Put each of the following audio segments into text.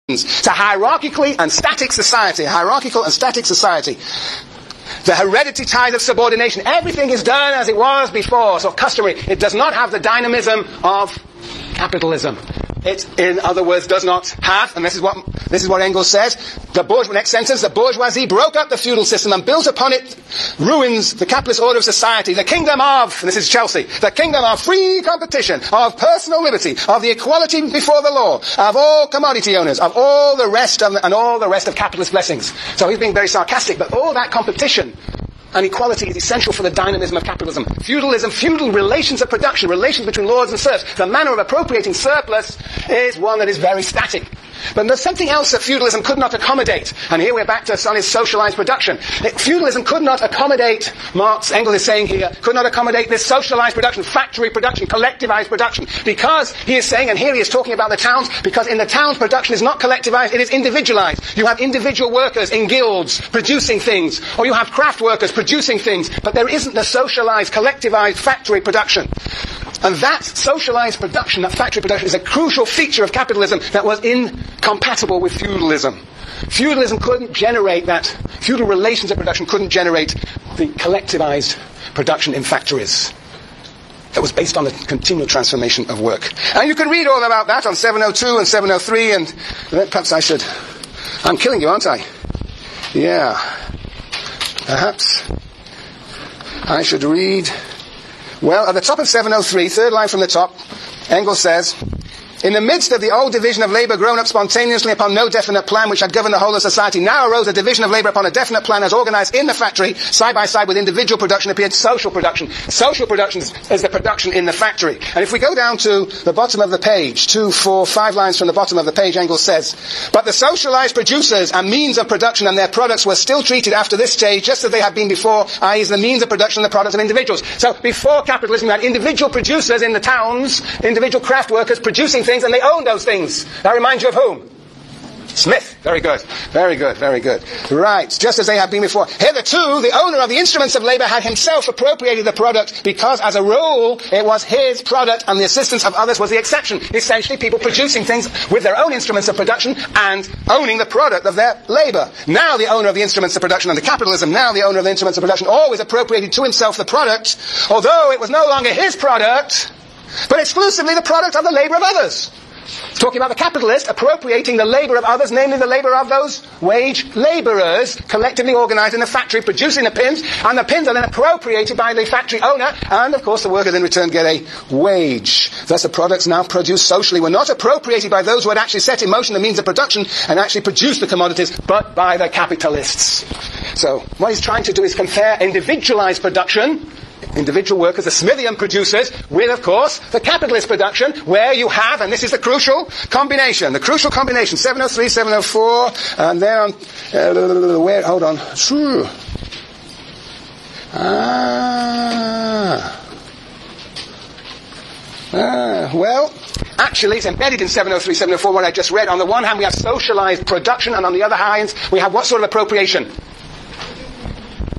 It's a hierarchically and static society. Hierarchical and static society. The hereditary ties of subordination. Everything is done as it was before, so customary. It does not have the dynamism of capitalism. It, in other words, does not have, and this is what Engels says, next sentence, the bourgeoisie broke up the feudal system and built upon it ruins the capitalist order of society, the kingdom of, and this is Chelsea, the kingdom of free competition, of personal liberty, of the equality before the law, of all commodity owners, of all the rest of capitalist blessings. So he's being very sarcastic, but all that competition and equality is essential for the dynamism of capitalism. Feudalism, feudal relations of production, relations between lords and serfs, the manner of appropriating surplus is one that is very static. But there's something else that feudalism could not accommodate. And here we're back to Sonny's socialized production. Feudalism could not accommodate, Engels is saying here, could not accommodate this socialized production, factory production, collectivized production. Because he is saying, and here he is talking about the towns, because in the towns production is not collectivized, it is individualized. You have individual workers in guilds producing things, or you have craft workers producing things, but there isn't the socialized, collectivized factory production. And that socialized production, that factory production, is a crucial feature of capitalism that was incompatible with feudalism. Feudalism couldn't generate that. Feudal relations of production couldn't generate the collectivized production in factories that was based on the continual transformation of work. And you can read all about that on 702 and 703, and perhaps I should... I'm killing you, aren't I? Yeah. Perhaps I should read... Well, at the top of 703, third line from the top, Engels says, in the midst of the old division of labour grown up spontaneously upon no definite plan which had governed the whole of society, now arose a division of labour upon a definite plan as organised in the factory, side by side with individual production appeared social production. Social production is the production in the factory. And if we go down to the bottom of the page, 2, 4, 5 lines from the bottom of the page, Engels says, but the socialised producers and means of production and their products were still treated after this stage just as they had been before, i.e. as the means of production and the products of individuals. So before capitalism, you had individual producers in the towns, individual craft workers producing things, and they owned those things. That reminds you of whom? Smith. Very good. Very good. Very good. Right. Just as they had been before. Hitherto, the owner of the instruments of labour had himself appropriated the product because, as a rule, it was his product and the assistance of others was the exception. Essentially, people producing things with their own instruments of production and owning the product of their labour. Now the owner of the instruments of production under capitalism, now the owner of the instruments of production always appropriated to himself the product, although it was no longer his product, but exclusively the product of the labour of others. Talking about the capitalist appropriating the labour of others, namely the labour of those wage labourers collectively organised in the factory producing the pins, and the pins are then appropriated by the factory owner, and of course the workers in return get a wage. Thus the products now produced socially were not appropriated by those who had actually set in motion the means of production and actually produced the commodities, but by the capitalists. So what he's trying to do is compare individualised production, individual workers, the Smithian producers, with, of course, the capitalist production, where you have, and this is the crucial combination, 703, 704, and there on, hold on, well, actually, it's embedded in 703, 704, what I just read. On the one hand, we have socialized production, and on the other hand, we have what sort of appropriation?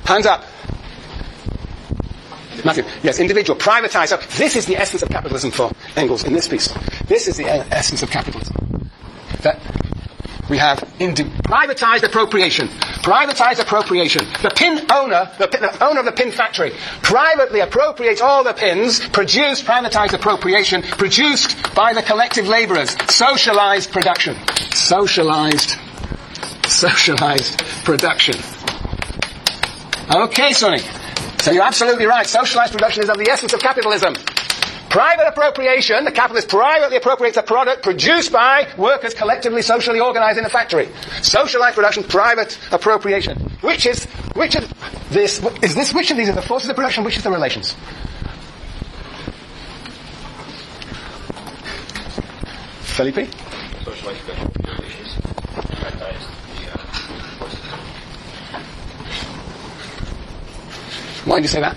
Hands up. Matthew. Yes, individual, privatized. So this is the essence of capitalism for Engels in this piece. This is the essence of capitalism. That we have privatized appropriation. Privatized appropriation. The pin owner, the owner of the pin factory, privately appropriates all the pins, privatized appropriation, produced by the collective labourers. Socialized production. Socialized production. Okay, Sonny. So you're absolutely right. Socialized production is of the essence of capitalism. Private appropriation, the capitalist privately appropriates a product produced by workers collectively, socially organized in a factory. Socialized production, private appropriation. Which of these are the forces of production, which is the relations? Felipe? Socialized relations. Why do you say that?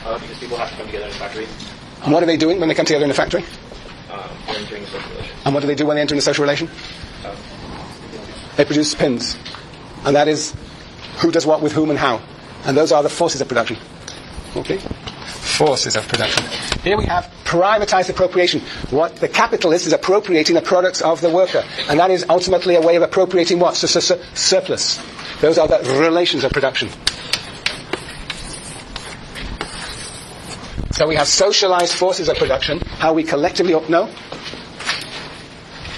Because people have to come together in a factory. And what are they doing when they come together in a factory? They're entering a social relation. And what do they do when they enter in a social relation? They produce pins. And that is who does what with whom and how. And those are the forces of production. Okay? forces of production. Here we have privatized appropriation. What the capitalist is appropriating the products of the worker. And that is ultimately a way of appropriating what? Surplus. Those are the relations of production. So we have socialized forces of production. How we collectively... No?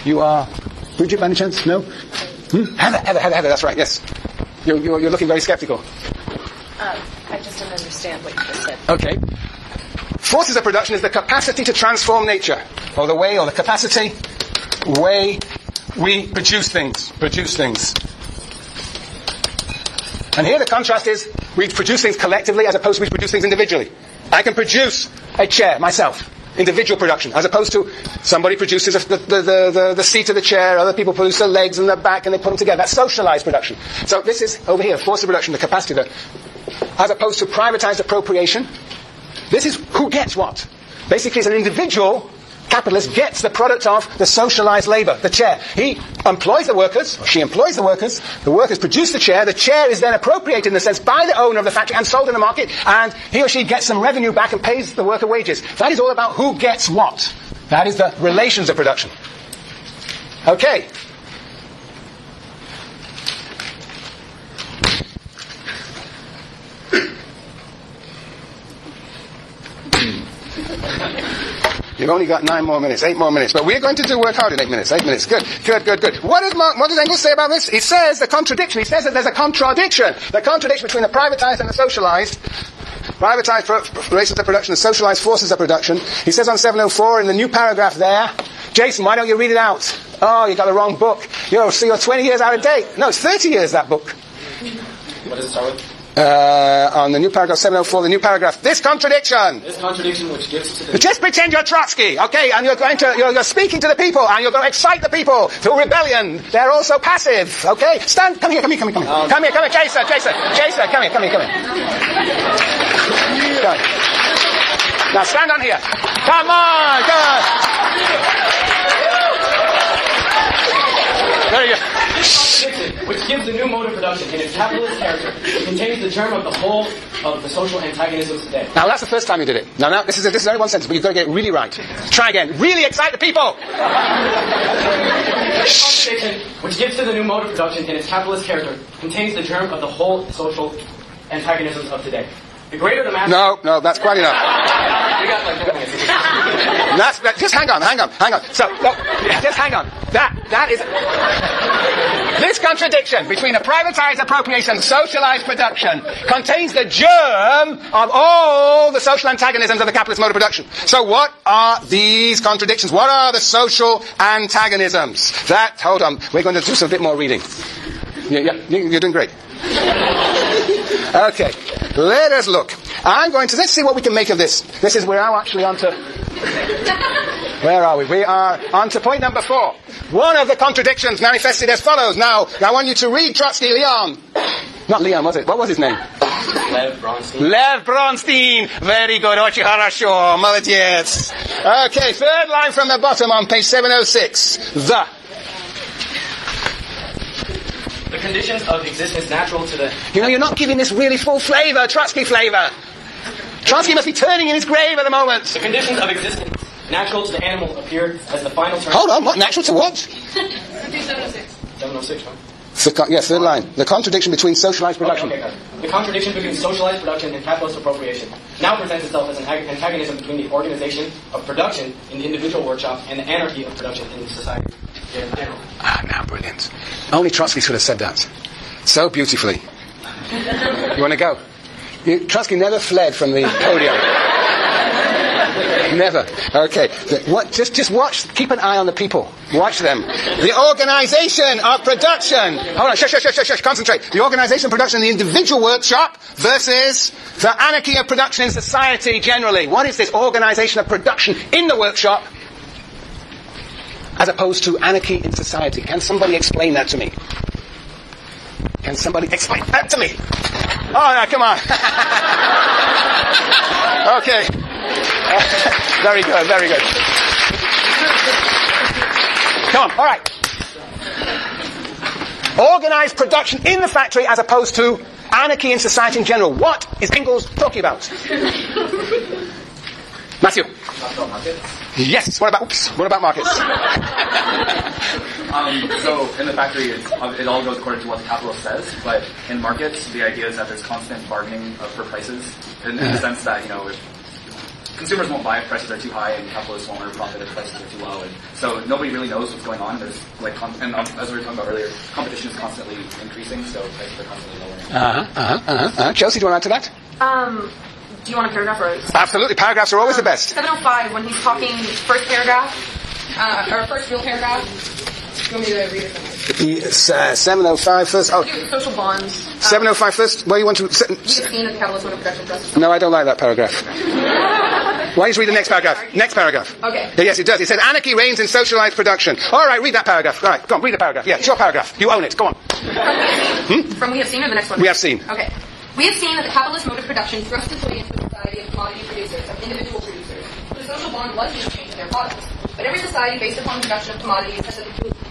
You are... Bridget, by any chance? No? Heather, that's right, yes. You're looking very skeptical. I just don't understand what you just said. Okay. Forces of production is the capacity to transform nature, or the capacity, way we produce things. And here the contrast is, we produce things collectively as opposed to we produce things individually. I can produce a chair myself, individual production, as opposed to somebody produces the seat of the chair, other people produce the legs and the back, and they put them together. That's socialized production. So this is, over here, force of production, the capacity, as opposed to privatized appropriation. This is who gets what. Basically, it's an individual capitalist gets the product of the socialized labor, the chair. He employs the workers, or she employs the workers produce the chair is then appropriated in a sense by the owner of the factory and sold in the market, and he or she gets some revenue back and pays the worker wages. That is all about who gets what. That is the relations of production. Okay. You've only got 8 more minutes, but we're going to work hard in 8 minutes. 8 minutes, good. What does Engels say about this? He says the contradiction. He says that there's a contradiction. The contradiction between the privatized and the socialized. Privatized relations of production and socialized forces of production. He says on 704 in the new paragraph there, Jason, why don't you read it out? Oh, you got the wrong book. You're 20 years out of date. No, it's 30 years, that book. What does it start with? On the new paragraph 704, the new paragraph. This contradiction which gives to the... Just pretend you're Trotsky, okay? And you're speaking to the people, and you're going to excite the people to rebellion. They're also passive, okay? Come here, Jason, come here. Go. Now stand on here. Come on, go. There you go. Which gives the new mode of production in its capitalist character, contains the germ of the whole of the social antagonisms today. Now that's the first time you did it. Now this is only one sentence, but you've got to get it really right. Try again. Really excite the people. Contradiction, which gives to the new mode of production in its capitalist character, contains the germ of the whole social antagonisms of today. The greater the mass... No, that's quite enough. We got like 10 minutes. Just hang on. So, just hang on. That is... This contradiction between the privatized appropriation and socialized production contains the germ of all the social antagonisms of the capitalist mode of production. So what are these contradictions? What are the social antagonisms? Hold on, we're going to do some bit more reading. You're doing great. Okay, let us look. Let's see what we can make of this. We're now actually on to... Where are we? We are on to point number 4. One of the contradictions manifested as follows. Now, I want you to read Trotsky, Leon. Not Leon, was it? What was his name? Lev Bronstein. Lev Bronstein. Very good. Очень хорошо. Молодец. Okay, third line from the bottom on page 706. The conditions of existence natural to the... You're not giving this really full flavour, Trotsky flavour. Trotsky must be turning in his grave at the moment. The conditions of existence natural to the animal appear as the final term... Hold on, what? Natural to what? 706, huh? Third line. The contradiction between socialized production. Okay. The contradiction between socialized production and capitalist appropriation now presents itself as an antagonism between the organization of production in the individual workshop and the anarchy of production in society in general. Now brilliant. Only Trotsky could have said that so beautifully. You want to go? Trotsky never fled from the podium. Never. Okay. Just watch. Keep an eye on the people. Watch them. The organization of production. Hold on. Shush. Concentrate. The organization of production in the individual workshop versus the anarchy of production in society generally. What is this organization of production in the workshop as opposed to anarchy in society? Can somebody explain that to me? Can somebody explain that to me? Oh, no, come on. Okay. Very good. Come on, all right. Organized production in the factory as opposed to anarchy in society in general. What is Engels talking about? Matthew. Talk about markets. Yes. What about markets? So in the factory, it all goes according to what the capitalist says, but in markets, the idea is that there's constant bargaining for prices, in the sense that, if consumers won't buy if prices are too high, and capitalists won't earn profit if prices are too low, and so nobody really knows what's going on. There's and as we were talking about earlier, competition is constantly increasing, so prices are constantly lowering. Chelsea, do you want to add to that? Do you want a paragraph or? Absolutely, paragraphs are always the best. 705, when he's talking first paragraph, or first real paragraph. Do you want me to read it from here? 705 first. Oh, social bonds. 705 first. Where you want to? We have seen that the capitalist mode of production process. No, I don't like that paragraph. Why don't you read the next paragraph? Next paragraph. Okay. Yes, it does. It says anarchy reigns in socialized production. All right, read that paragraph. All right, go on, read the paragraph. Yeah, it's your paragraph. You own it. Go on. From we have seen, or the next one? We have seen. Okay. We have seen that the capitalist mode of production thrust its way into a society of commodity producers, of individual producers. The social bond was the exchange of their products. But every society based upon the production of commodities has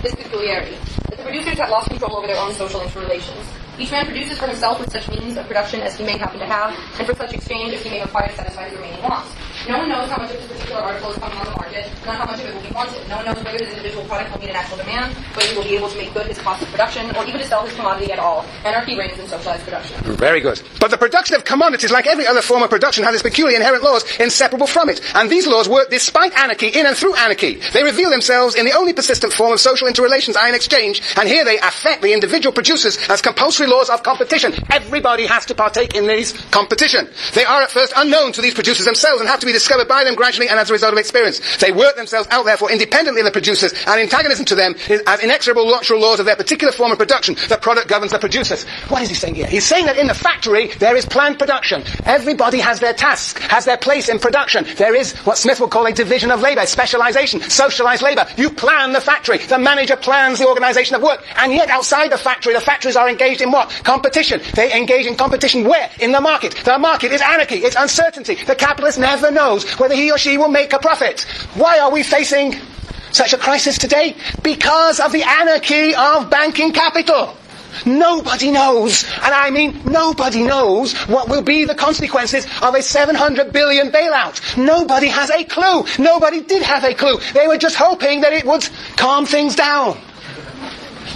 this peculiarity, that the producers have lost control over their own social interrelations. Each man produces for himself with such means of production as he may happen to have, and for such exchange as he may require to satisfy his remaining wants. No one knows how much of this particular article is coming on the market, not how much of it will be wanted. No one knows whether his individual product will meet an actual demand, whether he will be able to make good his cost of production, or even to sell his commodity at all. Anarchy reigns in socialized production. Very good. But the production of commodities, like every other form of production, has its peculiar inherent laws inseparable from it. And these laws work despite anarchy, in and through anarchy. They reveal themselves in the only persistent form of social interrelations, iron exchange, and here they affect the individual producers as compulsory laws of competition. Everybody has to partake in these competition. They are at first unknown to these producers themselves and have to be discovered by them gradually and as a result of experience. They work themselves out, therefore, independently of the producers, and antagonism to them is as inexorable natural laws of their particular form of production. The product governs the producers. What is he saying here? He's saying that in the factory, there is planned production. Everybody has their task, has their place in production. There is what Smith would call a division of labor, specialization, socialized labor. You plan the factory. The manager plans the organization of work. And yet, outside the factories are engaged in what? Competition. They engage in competition where? In the market. The market is anarchy. It's uncertainty. The capitalist never knows whether he or she will make a profit. Why are we facing such a crisis today? Because of the anarchy of banking capital. Nobody knows, and I mean nobody knows, what will be the consequences of a 700 billion bailout. Nobody has a clue. Nobody did have a clue. They were just hoping that it would calm things down.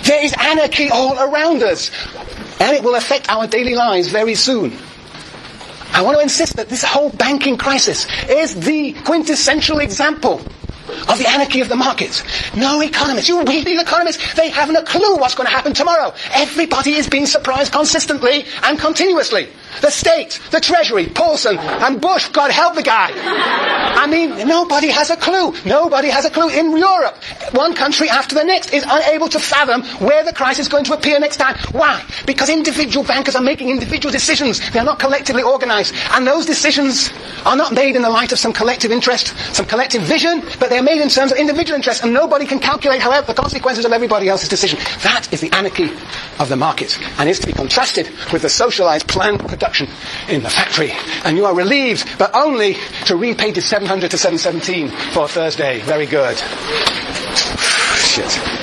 There is anarchy all around us, and it will affect our daily lives very soon. I want to insist that this whole banking crisis is the quintessential example of the anarchy of the market. No economists, you read these economists, they haven't a clue what's going to happen tomorrow. Everybody is being surprised consistently and continuously. The state, the treasury, Paulson and Bush, God help the guy. I mean, nobody has a clue. Nobody has a clue. In Europe, one country after the next is unable to fathom where the crisis is going to appear next time. Why? Because individual bankers are making individual decisions. They are not collectively organized. And those decisions are not made in the light of some collective interest, some collective vision, but they are made in terms of individual interest, and nobody can calculate, however, the consequences of everybody else's decision. That is the anarchy of the market, and is to be contrasted with the socialized planned production in the factory. And you are relieved, but only to read pages 700 to 717 for Thursday. Very good. Shit.